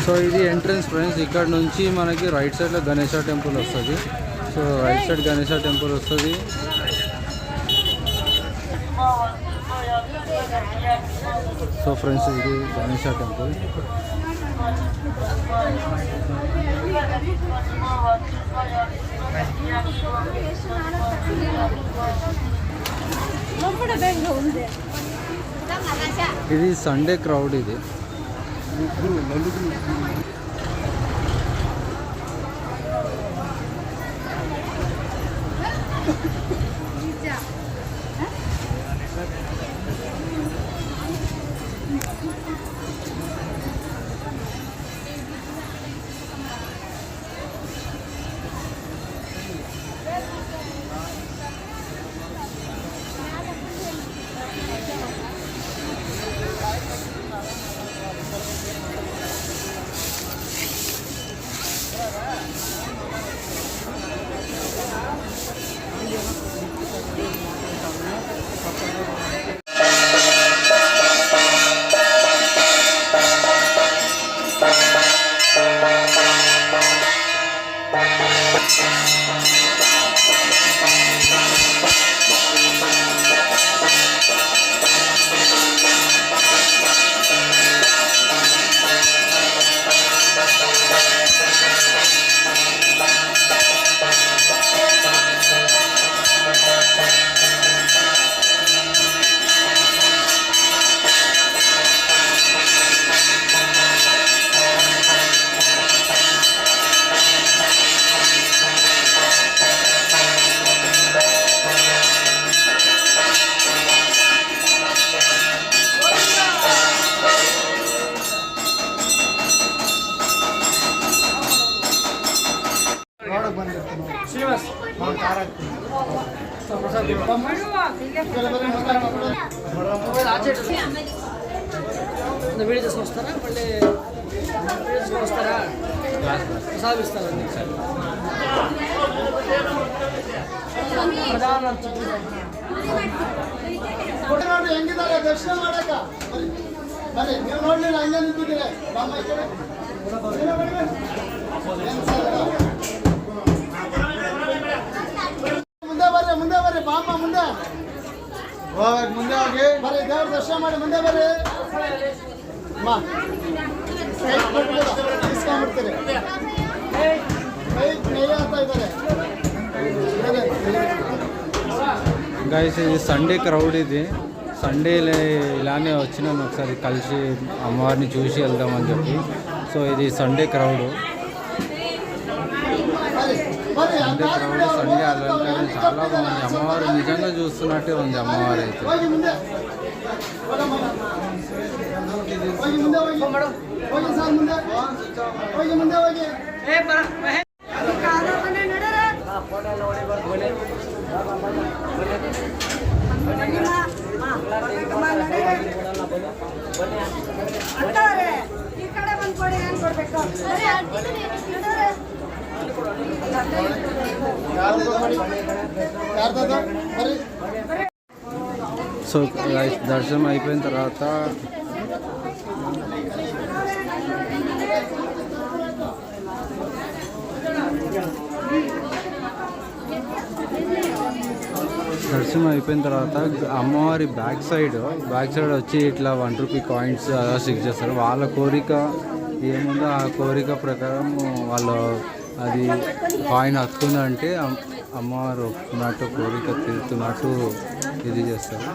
So ఇది entrance friends. ఇక్కడ నుంచి మనకి రైట్ సైడ్లో గణేశ టెంపుల్ వస్తుంది. So right side Ganesha temple వస్తుంది. సో ఫ్రెండ్స్ ఇది గణేశ టెంపుల్. ఇది సండే క్రౌడ్. ఇది వీడియో చేసుకొని వస్తారా? మళ్ళీ వీడియో చేసుకొని వస్తారా? ప్రసాదిస్తారండి. ಹೆಂಗಿದ್ದಾರೆ ದರ್ಶನ ಮಾಡಕ ಬನ್ನಿ. ನೀವು ನೋಡ್ಲಿಲ್ಲ ಹಂಗೆ ನಿಂತಿದ್ದೀರಿ. ಮುಂದೆ ಬರ್ರಿ, ಮುಂದೆ ಬರ್ರಿ, ಬಾಮ್ಮ ಮುಂದೆ ಮುಂದೆ ಹೋಗಿ ಬರ್ರಿ. ದೇವ್ರ ದರ್ಶನ ಮಾಡಿ ಮುಂದೆ ಬರ್ರಿ. ಇಸ್ಕೊಂಡ್ಬಿಡ್ತೀರಿ. ಆಗ್ತಾ ಇದ್ದಾರೆ గైస్. ఇది సండే క్రౌడ్. ఇది సండే ఇలానే వచ్చినాను ఒకసారి కలిసి అమ్మవారిని చూసి వెళ్దామని చెప్పి. సో ఇది Sunday crowd. Sunday crowd, Sunday అలంకరణ చాలా బాగుంది. అమ్మవారు నిజంగా చూస్తున్నట్టే ఉంది అమ్మవారు అయితే. సో దర్శనం అయిపోయిన తర్వాత అమ్మవారి బ్యాక్ సైడ్ వచ్చి ఇట్లా 1 రూపీ కాయిన్స్ అలా స్టిక్ చేస్తారు. వాళ్ళ కోరిక ఏముందో ఆ కోరిక ప్రకారం వాళ్ళు అది కాయిన్ హత్తుకుందంటే అమ్మవారు ఒప్పుకున్నట్టు, కోరిక తీరుతున్నట్టు ఇది చేస్తారు.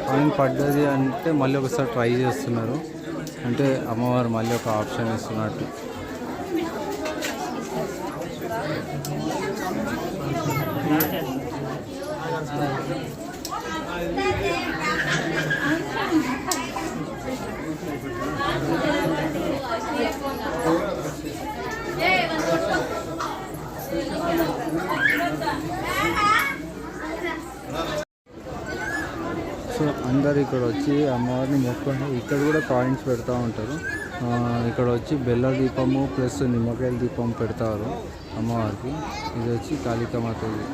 కాయిన్ పడ్డది అంటే మళ్ళీ ఒకసారి ట్రై చేస్తున్నారు. అంటే అమ్మవారు మళ్ళీ ఒక ఆప్షన్ ఇస్తున్నట్టు. అందరు ఇక్కడ వచ్చి అమ్మవారిని మొక్కుని ఇక్కడ కూడా కాయిన్స్ పెడతా ఉంటారు. ఇక్కడ వచ్చి బెల్ల దీపము ప్లస్ నిమ్మకాయల దీపం పెడతారు అమ్మవారికి. ఇది వచ్చి కాళికామాతది.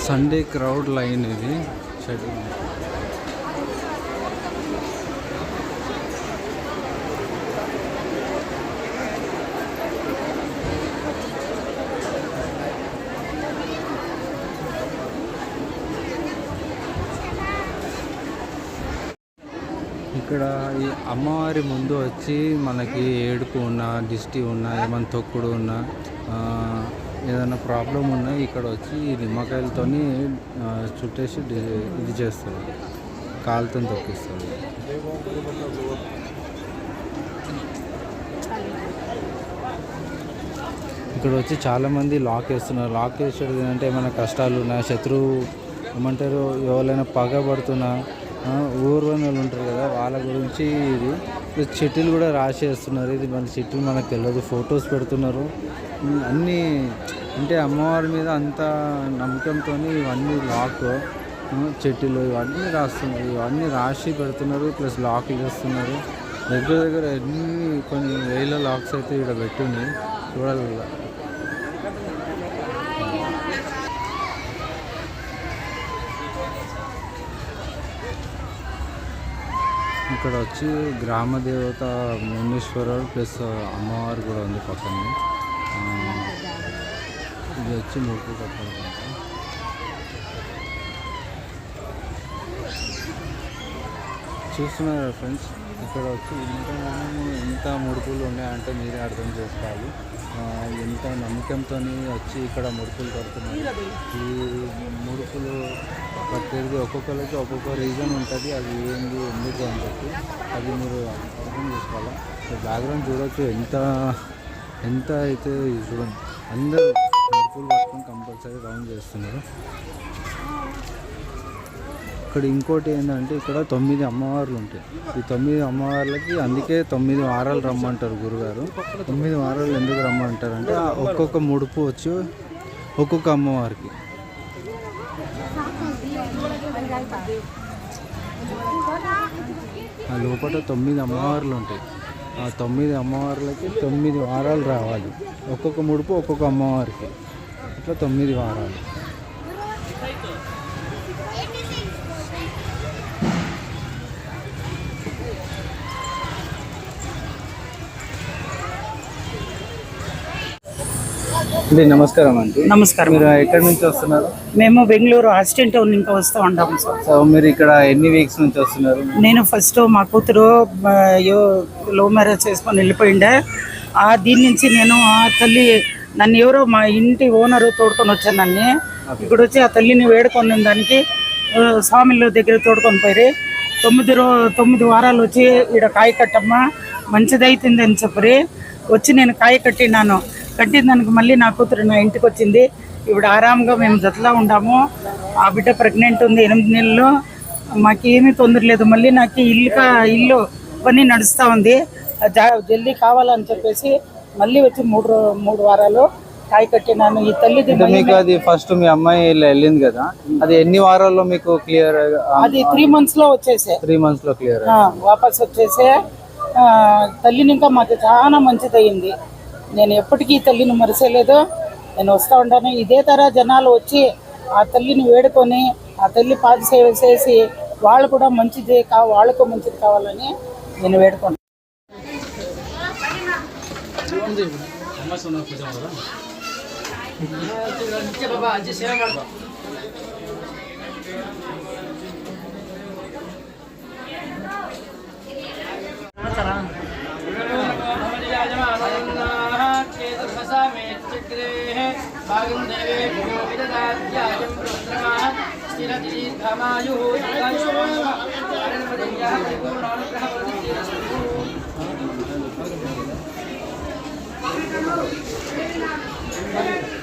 సండే క్రౌడ్ లైన్ ఇది షెడ్యూల్. ఇక్కడ ఈ అమ్మవారి ముందు వచ్చి మనకి ఏడుపు ఉన్నా దిష్టి ఉన్నా ఏమైనా తొక్కుడు ఉన్నా ఏదైనా ప్రాబ్లం ఉన్నా ఇక్కడ వచ్చి ఈ నిమ్మకాయలతో చుట్టేసి ఇది చేస్తారు, కాలుతో తొక్కిస్తారు. ఇక్కడ వచ్చి చాలామంది లాక్ వేస్తున్నారు. లాక్ వేసేది అంటే ఏమైనా కష్టాలు ఉన్నా, శత్రువు ఏమంటారు ఎవరైనా పగబడుతున్నా ఊర్లోని వాళ్ళు ఉంటారు కదా వాళ్ళ గురించి ఇది చిట్టీలు కూడా రాసేస్తున్నారు. ఇది మన చిట్టీలు మనకు తెలియదు, ఫొటోస్ పెడుతున్నారు. అన్నీ అంటే అమ్మవారి మీద అంత నమ్మకంతో ఇవన్నీ లాక్ చిట్టీలు ఇవన్నీ రాస్తున్నారు, ఇవన్నీ రాసి పెడుతున్నారు. ప్లస్ లాక్ చేస్తున్నారు. దగ్గర ఎన్ని కొన్ని వేల లాక్స్ అయితే ఇక్కడ పెట్టుంది చూడాలి. ఇక్కడ వచ్చి గ్రామ దేవత మునీశ్వరుడు ప్లస్ అమ్మవారు కూడా ఉంది పక్కన. ఇది వచ్చి ముడుపు కట్టాలి. చూస్తున్నారు ఫ్రెండ్స్, ఇక్కడ వచ్చి ఎంత ముడుపులు ఉన్నాయంటే మీరే అర్థం చేసుకోవాలి. ఎంత నమ్మకంతో వచ్చి ఇక్కడ ముడుపులు కడుతున్నారు. ఈ ముడుపులు కట్టేది ఒక్కొక్కరికి ఒక్కొక్క రీజన్ ఉంటుంది. అది ఏంది ఎందుకు అని చెప్పి అది మీరు అర్థం చేసుకోవాలి. బ్యాక్గ్రౌండ్ చూడవచ్చు ఎంత అయితే చూడండి. అందరూ ముడుపులు పట్టుకొని కంపల్సరీ రౌండ్ చేస్తున్నారు. ఇక్కడ ఇంకోటి ఏంటంటే ఇక్కడ 9 అమ్మవార్లు ఉంటాయి. ఈ 9 అమ్మవార్లకి అందుకే 9 వారాలు రమ్మంటారు గురుగారు. 9 వారాలు ఎందుకు రమ్మంటారు అంటే ఒక్కొక్క ముడుపు వచ్చి ఒక్కొక్క అమ్మవారికి. ఆ లోపల 9 అమ్మవార్లు ఉంటాయి. ఆ 9 అమ్మవార్లకి 9 వారాలు రావాలి. ఒక్కొక్క ముడుపు ఒక్కొక్క అమ్మవారికి, ఇట్లా 9 వారాలు. నమస్కారం అండి. నమస్కారం. మీరు ఎక్కడి నుంచి వస్తున్నారు? మేము బెంగళూరు అసిస్టెంట్ ఇంకా వస్తూ ఉంటాము సార్. సో మీరు ఇక్కడ ఎన్ని వీక్స్ నుంచి వస్తున్నారు? నేను ఫస్ట్ మా కూతురు లవ్ మ్యారేజ్ చేసుకొని వెళ్ళిపోయిండే. దీని నుంచి నేను ఆ తల్లి నన్ను ఎవరో మా ఇంటి ఓనరు తోడుకొని వచ్చాను. నన్ను ఇక్కడ వచ్చి ఆ తల్లిని వేడుకొని దానికి స్వామిల దగ్గర తోడుకొని పోయి 9 వారాలు వచ్చి ఇక్కడ కాయ కట్టమ్మా మంచిదైతుంది అని చెప్పి వచ్చి నేను కాయ కట్టినాను. కట్టిన దానికి మళ్ళీ నా కూతురు నా ఇంటికి వచ్చింది. ఇప్పుడు ఆరాంగా మేము జతలా ఉన్నాము. ఆ బిడ్డ ప్రెగ్నెంట్ ఉంది, 8 నెలలు. మాకేమీ తొందర లేదు. మళ్ళీ నాకు ఇల్లు పని నడుస్తూ ఉంది. జల్దీ కావాలని చెప్పేసి మళ్ళీ వచ్చి 3 వారాలు కాయ కట్టినాను. ఈ తల్లిది మీకు అది ఫస్ట్ మీ అమ్మాయి వెళ్ళింది కదా, అది ఎన్ని వారాల్లో మీకు క్లియర్? అది 3 months లో వచ్చేసే. 3 months లో క్లియర్ వాపస్ వచ్చేసే. తల్లిని ఇంకా మాకు చాలా మంచిదయ్యింది. నేను ఎప్పటికీ ఈ తల్లిని మరిసేలేదు. నేను వస్తూ ఉంటాను. ఇదే తర జనాలు వచ్చి ఆ తల్లిని వేడుకొని ఆ తల్లి పాద సేవ చేసి వాళ్ళు కూడా మంచిది వాళ్ళకు మంచిది కావాలని నేను వేడుకుంటాను. మరి